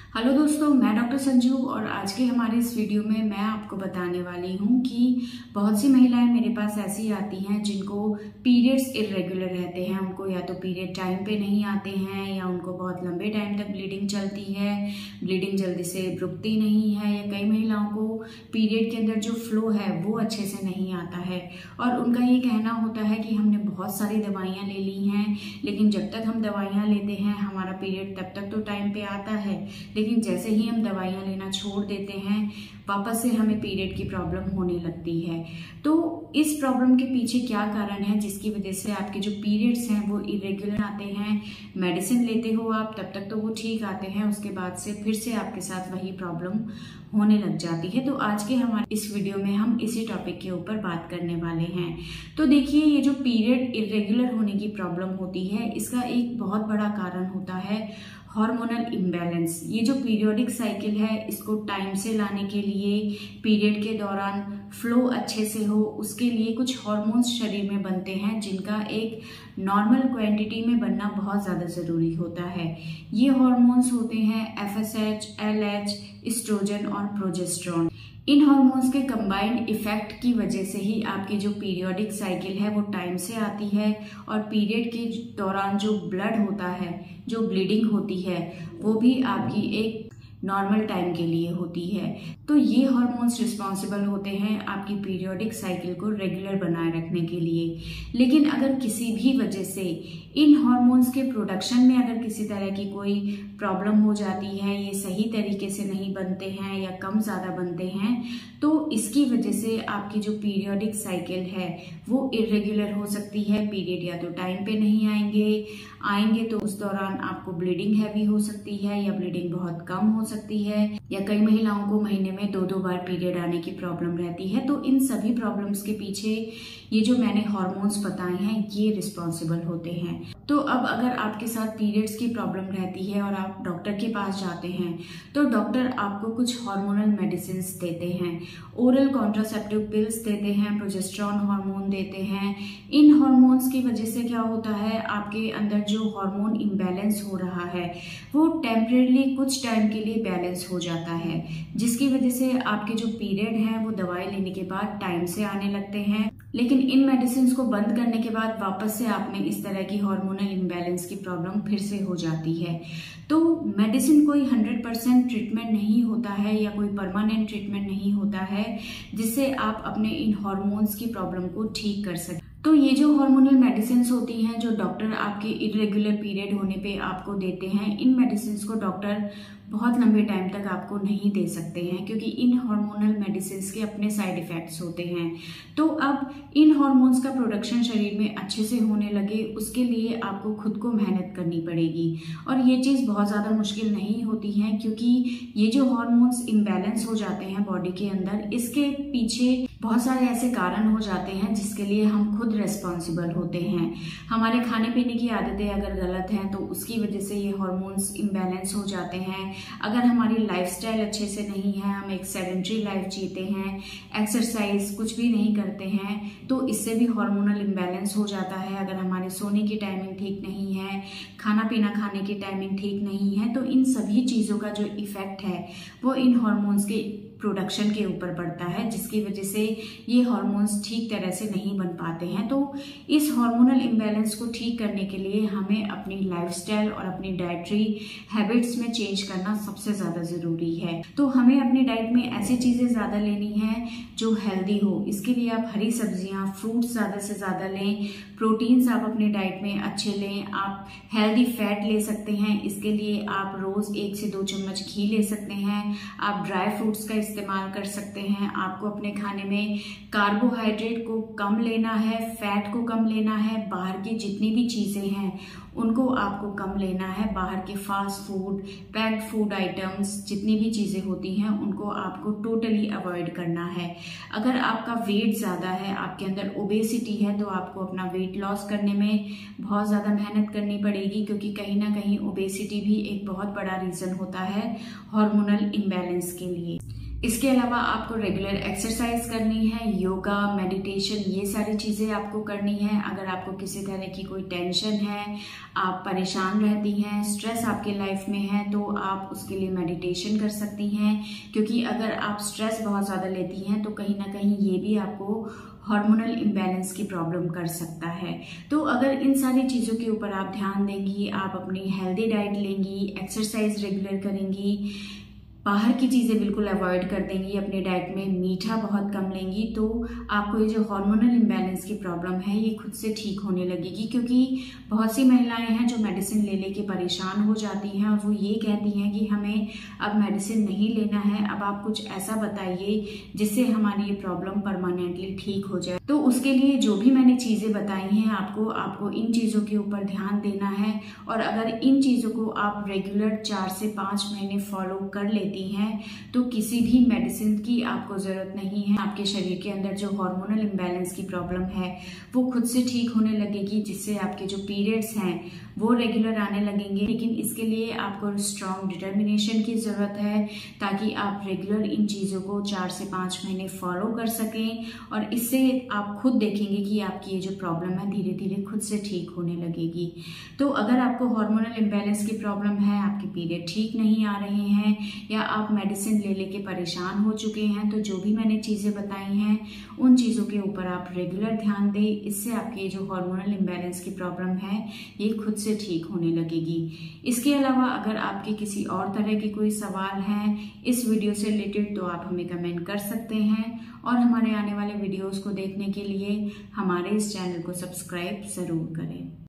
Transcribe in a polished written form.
Hello दोस्तों, मैं doctor Sanju और आज के हमारे इस वीडियो में मैं आपको बताने वाली हूँ कि बहुत सी महिलाएं मेरे पास ऐसी आती हैं जिनको पीरियड्स इरेगुलर रहते हैं। उनको या तो पीरियड टाइम पे नहीं आते हैं या उनको बहुत लंबे टाइम तक ब्लीडिंग चलती है, ब्लीडिंग जल्दी से रुकती नहीं है, या कई महिलाओं को पीरियड के अंदर जो फ्लो है वो अच्छे से नहीं आता है और उनका ये कहना होता है कि हमने बहुत सारी दवाइयाँ ले ली हैं, लेकिन जब तक हम दवाइयाँ लेते हैं हमारा पीरियड तब तक तो टाइम पे आता है, लेकिन जैसे ही हम दवाइयाँ लेना छोड़ देते हैं वापस से हमें पीरियड की प्रॉब्लम होने लगती है। तो इस प्रॉब्लम के पीछे क्या कारण है जिसकी वजह से आपके जो पीरियड्स हैं वो इरेगुलर आते हैं। मेडिसिन लेते हो आप तब तक तो वो ठीक आते हैं, उसके बाद से फिर से आपके साथ वही प्रॉब्लम होने लग जाती है। तो आज के हमारे इस वीडियो में हम इसी टॉपिक के ऊपर बात करने वाले हैं। तो देखिए, ये जो पीरियड इरेगुलर होने की प्रॉब्लम होती है इसका एक बहुत बड़ा कारण होता है हार्मोनल इम्बैलेंस। ये जो पीरियोडिक साइकिल है इसको टाइम से लाने के लिए, पीरियड के दौरान फ्लो अच्छे से हो, उसके लिए कुछ हार्मोन्स शरीर में बनते हैं जिनका एक नॉर्मल क्वांटिटी में बनना बहुत ज़्यादा ज़रूरी होता है। ये हार्मोन्स होते हैं FSH, LH, एस्ट्रोजन और प्रोजेस्टेरोन। इन हार्मोन्स के कंबाइंड इफेक्ट की वजह से ही आपकी जो पीरियोडिक साइकिल है वो टाइम से आती है और पीरियड के दौरान जो ब्लड होता है, जो ब्लीडिंग होती है, वो भी आपकी एक नॉर्मल टाइम के लिए होती है। तो ये हार्मोन्स रिस्पॉन्सिबल होते हैं आपकी पीरियोडिक साइकिल को रेगुलर बनाए रखने के लिए। लेकिन अगर किसी भी वजह से इन हार्मोन्स के प्रोडक्शन में अगर किसी तरह की कोई प्रॉब्लम हो जाती है, ये सही तरीके से नहीं बनते हैं या कम ज़्यादा बनते हैं, तो इसकी वजह से आपकी जो पीरियोडिक साइकिल है वो इरेगुलर हो सकती है। पीरियड या तो टाइम पे नहीं आएंगे तो उस दौरान आपको ब्लीडिंग हैवी हो सकती है या ब्लीडिंग बहुत कम हो सकती है, या कई महिलाओं को महीने में 2-2 बार पीरियड आने की प्रॉब्लम रहती है। तो इन सभी प्रॉब्लम्स के पीछे ये जो मैंने हार्मोन्स बताए हैं ये रिस्पॉन्सिबल होते हैं। तो अब अगर आपके साथ पीरियड्स की प्रॉब्लम रहती है और आप डॉक्टर के पास जाते हैं तो डॉक्टर आपको कुछ हार्मोनल मेडिसिन देते हैं, ओरल कॉन्ट्रासेप्टिव पिल्स देते हैं, प्रोजेस्टेरोन हार्मोन देते हैं। इन हार्मोन्स की वजह से क्या होता है, आपके अंदर जो हार्मोन इम्बैलेंस हो रहा है वो टेम्परेरी कुछ टाइम के लिए बैलेंस हो जाता है, जिसकी वजह से आपके जो पीरियड हैं वो दवाई लेने के बाद टाइम से आने लगते हैं। लेकिन इन मेडिसिन को बंद करने के बाद वापस से आप में इस तरह की हार्मोनल इम्बैलेंस की प्रॉब्लम फिर से हो जाती है। तो मेडिसिन कोई 100% ट्रीटमेंट नहीं होता है या कोई परमानेंट ट्रीटमेंट नहीं होता है जिससे आप अपने इन हार्मोन्स की प्रॉब्लम को ठीक कर सकें। तो ये जो हार्मोनल मेडिसिन होती हैं जो डॉक्टर आपके इरेगुलर पीरियड होने पे आपको देते हैं, इन मेडिसिन को डॉक्टर बहुत लंबे टाइम तक आपको नहीं दे सकते हैं क्योंकि इन हार्मोनल मेडिसिन के अपने साइड इफेक्ट्स होते हैं। तो अब इन हार्मोन्स का प्रोडक्शन शरीर में अच्छे से होने लगे उसके लिए आपको खुद को मेहनत करनी पड़ेगी और ये चीज़ बहुत ज़्यादा मुश्किल नहीं होती है क्योंकि ये जो हार्मोन्स इम्बैलेंस हो जाते हैं बॉडी के अंदर, इसके पीछे बहुत सारे ऐसे कारण हो जाते हैं जिसके लिए हम खुद रिस्पॉन्सिबल होते हैं। हमारे खाने पीने की आदतें अगर गलत हैं तो उसकी वजह से ये हार्मोन्स इम्बैलेंस हो जाते हैं। अगर हमारी लाइफस्टाइल अच्छे से नहीं है, हम एक सेडेंटरी लाइफ जीते हैं, एक्सरसाइज कुछ भी नहीं करते हैं, तो इससे भी हार्मोनल इम्बैलेंस हो जाता है। अगर हमारे सोने की टाइमिंग ठीक नहीं है, खाना पीना खाने की टाइमिंग ठीक नहीं है, तो इन सभी चीज़ों का जो इफेक्ट है वो इन हार्मोन्स के प्रोडक्शन के ऊपर पड़ता है, जिसकी वजह से ये हार्मोन्स ठीक तरह से नहीं बन पाते हैं। तो इस हार्मोनल इम्बैलेंस को ठीक करने के लिए हमें अपनी लाइफस्टाइल और अपनी डाइटरी हैबिट्स में चेंज करना सबसे ज़्यादा ज़रूरी है। तो हमें अपनी डाइट में ऐसी चीज़ें ज़्यादा लेनी हैं जो हेल्दी हो। इसके लिए आप हरी सब्जियाँ, फ्रूट्स ज़्यादा से ज़्यादा लें, प्रोटीन्स आप अपनी डाइट में अच्छे लें, आप हेल्दी फैट ले सकते हैं। इसके लिए आप रोज़ 1 से 2 चम्मच घी ले सकते हैं, आप ड्राई फ्रूट्स का इस्तेमाल कर सकते हैं। आपको अपने खाने में कार्बोहाइड्रेट को कम लेना है, फैट को कम लेना है, बाहर की जितनी भी चीज़ें हैं उनको आपको कम लेना है। बाहर के fast food, packed food items जितनी भी चीज़ें होती हैं उनको आपको टोटली अवॉइड करना है। अगर आपका वेट ज़्यादा है, आपके अंदर ओबेसिटी है, तो आपको अपना वेट लॉस करने में बहुत ज़्यादा मेहनत करनी पड़ेगी क्योंकि कहीं ना कहीं ओबेसिटी भी एक बहुत बड़ा रीज़न होता है हार्मोनल इम्बैलेंस के लिए। इसके अलावा आपको रेगुलर एक्सरसाइज करनी है, योगा, मेडिटेशन, ये सारी चीज़ें आपको करनी है। अगर आपको किसी तरह की कोई टेंशन है, आप परेशान रहती हैं, स्ट्रेस आपके लाइफ में है, तो आप उसके लिए मेडिटेशन कर सकती हैं, क्योंकि अगर आप स्ट्रेस बहुत ज़्यादा लेती हैं तो कहीं ना कहीं ये भी आपको हार्मोनल इम्बैलेंस की प्रॉब्लम कर सकता है। तो अगर इन सारी चीज़ों के ऊपर आप ध्यान देंगी, आप अपनी हेल्दी डाइट लेंगी, एक्सरसाइज रेगुलर करेंगी, बाहर की चीज़ें बिल्कुल अवॉइड कर देंगी, अपने डाइट में मीठा बहुत कम लेंगी, तो आपको ये जो हार्मोनल इम्बैलेंस की प्रॉब्लम है ये खुद से ठीक होने लगेगी। क्योंकि बहुत सी महिलाएं हैं जो मेडिसिन ले लेके परेशान हो जाती हैं और वो ये कहती हैं कि हमें अब मेडिसिन नहीं लेना है, अब आप कुछ ऐसा बताइए जिससे हमारी ये प्रॉब्लम परमानेंटली ठीक हो जाए। तो उसके लिए जो भी मैंने चीज़ें बताई हैं आपको इन चीज़ों के ऊपर ध्यान देना है। और अगर इन चीज़ों को आप रेगुलर 4 से 5 महीने फॉलो कर लेती हैं तो किसी भी मेडिसिन की आपको जरूरत नहीं है। आपके शरीर के अंदर जो हार्मोनल इम्बैलेंस की प्रॉब्लम है वो खुद से ठीक होने लगेगी, जिससे आपके जो पीरियड्स हैं वो रेगुलर आने लगेंगे। लेकिन इसके लिए आपको स्ट्रॉन्ग डिटर्मिनेशन की जरूरत है, ताकि आप रेगुलर इन चीज़ों को 4 से 5 महीने फॉलो कर सकें। और इससे आप खुद देखेंगे कि आपकी ये जो प्रॉब्लम है धीरे धीरे खुद से ठीक होने लगेगी। तो अगर आपको हार्मोनल इम्बैलेंस की प्रॉब्लम है, आपके पीरियड ठीक नहीं आ रहे हैं, या आप मेडिसिन ले लेके परेशान हो चुके हैं, तो जो भी मैंने चीज़ें बताई हैं उन चीज़ों के ऊपर आप रेगुलर ध्यान दें। इससे आपकी जो हार्मोनल इम्बैलेंस की प्रॉब्लम है ये खुद से ठीक होने लगेगी। इसके अलावा अगर आपके किसी और तरह के कोई सवाल हैं इस वीडियो से रिलेटेड तो आप हमें कमेंट कर सकते हैं। और हमारे आने वाले वीडियोस को देखने के लिए हमारे इस चैनल को सब्सक्राइब ज़रूर करें।